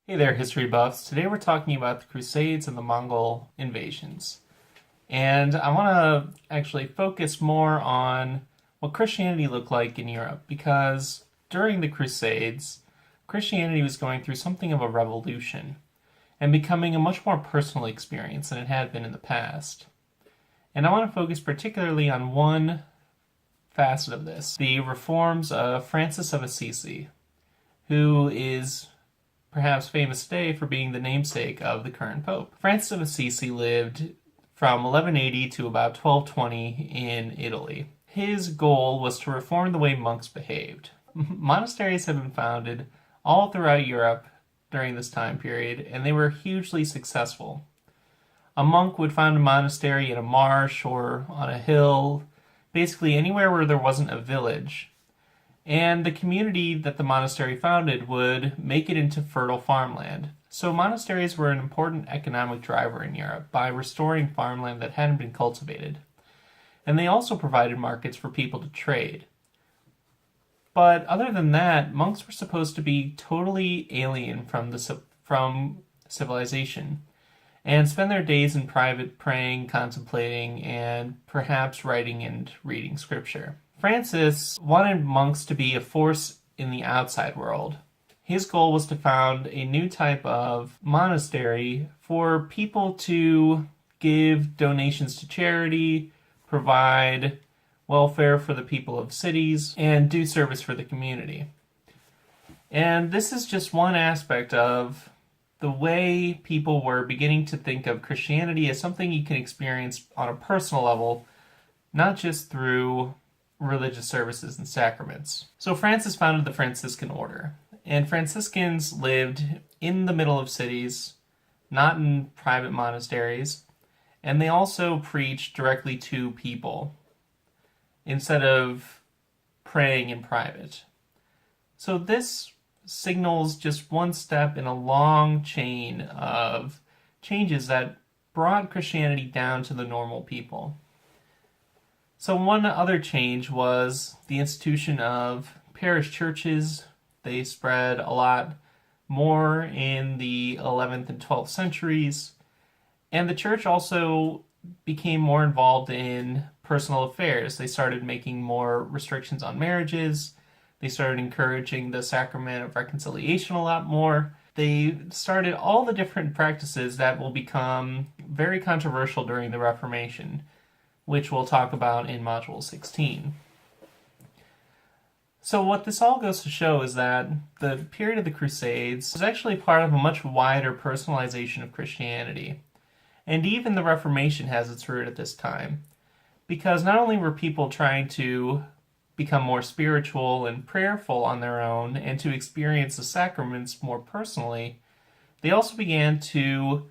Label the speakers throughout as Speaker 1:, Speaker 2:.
Speaker 1: Hey there, history buffs. Today we're talking about the Crusades and the Mongol invasions. And I want to actually focus more on what Christianity looked like in Europe, because during the Crusades, Christianity was going through something of a revolution and becoming a much more personal experience than it had been in the past. And I want to focus particularly on one facet of this, the reforms of Francis of Assisi, who is perhaps famous today for being the namesake of the current pope. Francis of Assisi lived from 1180 to about 1220 in Italy. His goal was to reform the way monks behaved. Monasteries have been founded all throughout Europe during this time period, and they were hugely successful. A monk would found a monastery in a marsh or on a hill, basically anywhere where there wasn't a village. And the community that the monastery founded would make it into fertile farmland. So monasteries were an important economic driver in Europe by restoring farmland that hadn't been cultivated. And they also provided markets for people to trade. But other than that, monks were supposed to be totally alien from civilization and spend their days in private praying, contemplating, and perhaps writing and reading scripture. Francis wanted monks to be a force in the outside world. His goal was to found a new type of monastery for people to give donations to charity, provide welfare for the people of cities, and do service for the community. And this is just one aspect of the way people were beginning to think of Christianity as something you can experience on a personal level, not just through religious services and sacraments. So Francis founded the Franciscan Order, and Franciscans lived in the middle of cities, not in private monasteries, and they also preached directly to people instead of praying in private. So this signals just one step in a long chain of changes that brought Christianity down to the normal people. So one other change was the institution of parish churches. They spread a lot more in the 11th and 12th centuries. And the church also became more involved in personal affairs. They started making more restrictions on marriages. They started encouraging the sacrament of reconciliation a lot more. They started all the different practices that will become very controversial during the Reformation, which we'll talk about in Module 16. So what this all goes to show is that the period of the Crusades was actually part of a much wider personalization of Christianity. And even the Reformation has its root at this time, because not only were people trying to become more spiritual and prayerful on their own and to experience the sacraments more personally, they also began to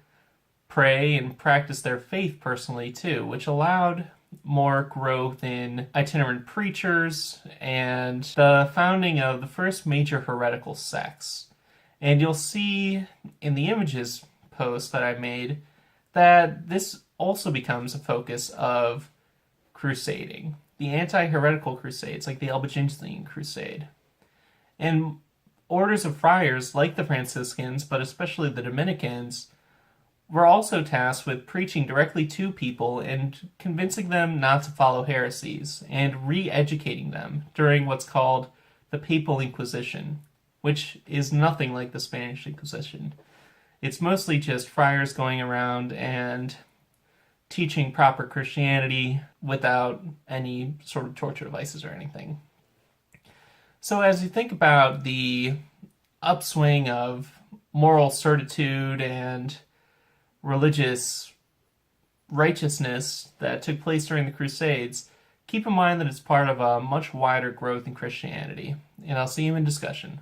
Speaker 1: pray and practice their faith personally too, which allowed more growth in itinerant preachers and the founding of the first major heretical sects. And you'll see in the images post that I made that this also becomes a focus of crusading. The anti-heretical crusades, like the Albigensian Crusade. And orders of friars, like the Franciscans, but especially the Dominicans, were also tasked with preaching directly to people and convincing them not to follow heresies and re-educating them during what's called the Papal Inquisition, which is nothing like the Spanish Inquisition. It's mostly just friars going around and teaching proper Christianity without any sort of torture devices or anything. So as you think about the upswing of moral certitude and religious righteousness that took place during the Crusades, keep in mind that it's part of a much wider growth in Christianity. And I'll see you in discussion.